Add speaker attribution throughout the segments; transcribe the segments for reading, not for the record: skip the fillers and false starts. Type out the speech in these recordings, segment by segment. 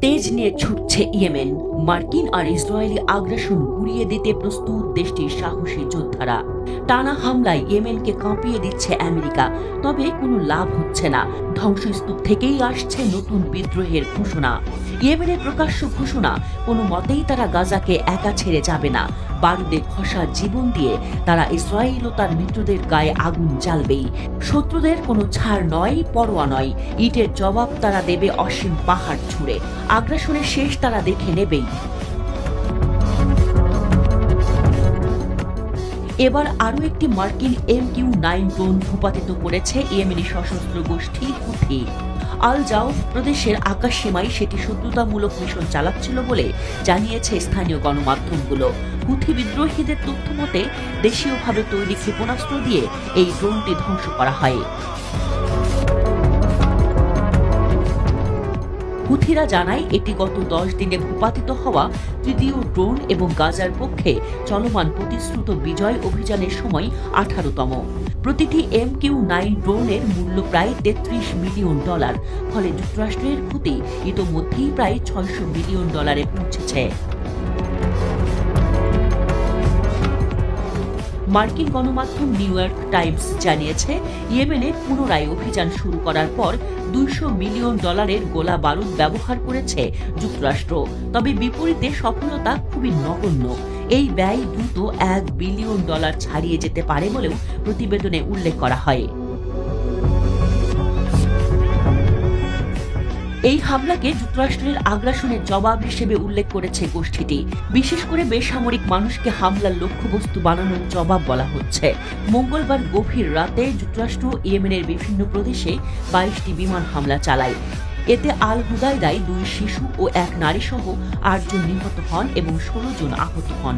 Speaker 1: তেজ নিয়ে ছুটছে ইয়েমেন। মার্কিন আর ইসরায়েলি আগ্রাসন গুড়িয়ে দিতে প্রস্তুত দেশটির সাহসী যোদ্ধারা। টানা হামলায় ইয়েমেনকে কাঁপিয়ে দিচ্ছে আমেরিকা, তবে কোনো লাভ হচ্ছে না। ধ্বংসস্তূপ থেকেই আসছে নতুন বিদ্রোহের ঘোষণা। ইয়েমেনের প্রকাশ্য ঘোষণা, কোনো মতেই তারা গাজাকে একা ছেড়ে যাবে না। বারুদে ঘষা জীবন দিয়ে তারা ইসরায়েল ও তার মিত্রদের গায়ে আগুন জ্বালবেই। শত্রুদের কোনো ছাড় নয়, পরোয়া নয়। ইটের জবাব তারা দেবে অসীম পাহাড় ছুঁড়ে। আগ্রাসনের শেষ তারা দেখে নেবেই। এবার আরও একটি মার্কিন MQ-9 ড্রোন ভূপাতিত করেছে ইয়েমেনি সশস্ত্র গোষ্ঠী হুথি। আল জাউফ প্রদেশের আকাশসীমায় সেটি শত্রুতামূলক মিশন চালাচ্ছিল বলে জানিয়েছে স্থানীয় গণমাধ্যমগুলো। হুথি বিদ্রোহীদের তথ্য মতে দেশীয়ভাবে তৈরি ক্ষেপণাস্ত্র দিয়ে এই ড্রোনটি ধ্বংস করা হয়। হুথিরা জানায় এটি গত 10 দিনে ভূপাতিত হওয়া তৃতীয় ড্রোন এবং গাজার পক্ষে চলমান প্রতিশ্রুত বিজয় অভিযানের সময় 18তম। প্রতিটি MQ-9 ড্রোনের মূল্য প্রায় $33 মিলিয়ন, ফলে যুক্তরাষ্ট্রের ক্ষতি ইতোমধ্যেই প্রায় $600 মিলিয়ন পৌঁছেছে। মার্কিন গণমাধ্যম নিউ ইয়র্ক টাইমস জানিয়েছে, ইয়েমেনে পুনরায় অভিযান শুরু করার পর $200 মিলিয়ন গোলা বারুদ ব্যবহার করেছে যুক্তরাষ্ট্র। তবে বিপরীতে সফলতা খুবই নগণ্য। এই ব্যয় দ্রুত $1 বিলিয়ন ছাড়িয়ে যেতে পারে বলেও প্রতিবেদনে উল্লেখ করা হয়। এই হামলাকে যুক্তরাষ্ট্রের আগ্রাসনের জবাব হিসেবে উল্লেখ করেছে গোষ্ঠীটি। বিশেষ করে বেসামরিক মানুষকে হামলার লক্ষ্যবস্তু বানানোর জবাব বলা হচ্ছে। মঙ্গলবার গভীর রাতে যুক্তরাষ্ট্র ইয়েমেনের বিভিন্ন প্রদেশে 22টি বিমান হামলা চালায়। এতে আল হুদাইদায় 2 শিশু ও 1 নারী সহ 8 জন নিহত হন এবং 16 জন আহত হন।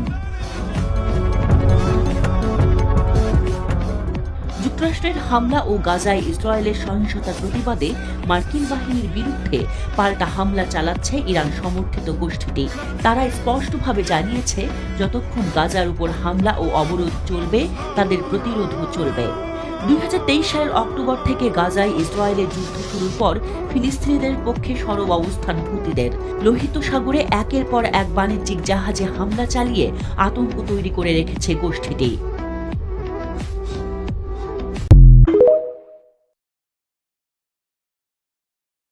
Speaker 1: যুক্তরাষ্ট্রের হামলা ও গাজায় ইসরায়েলের সহিংসতার প্রতিবাদে মার্কিন বাহিনীর বিরুদ্ধে পাল্টা হামলা চালাচ্ছে ইরান সমর্থিত গোষ্ঠীটি। তারা স্পষ্টভাবে জানিয়েছে, যতক্ষণ গাজার উপর হামলা ও অবরোধ চলবে, তাদের প্রতিরোধও চলবে। 2023 সালের অক্টোবর থেকে গাজায় ইসরায়েলের যুদ্ধ শুরুর পর ফিলিস্তিনিদের পক্ষে সরব অবস্থান হুতিদের। লোহিত সাগরে একের পর এক বাণিজ্যিক জাহাজে হামলা চালিয়ে আতঙ্ক তৈরি করে রেখেছে গোষ্ঠীটি।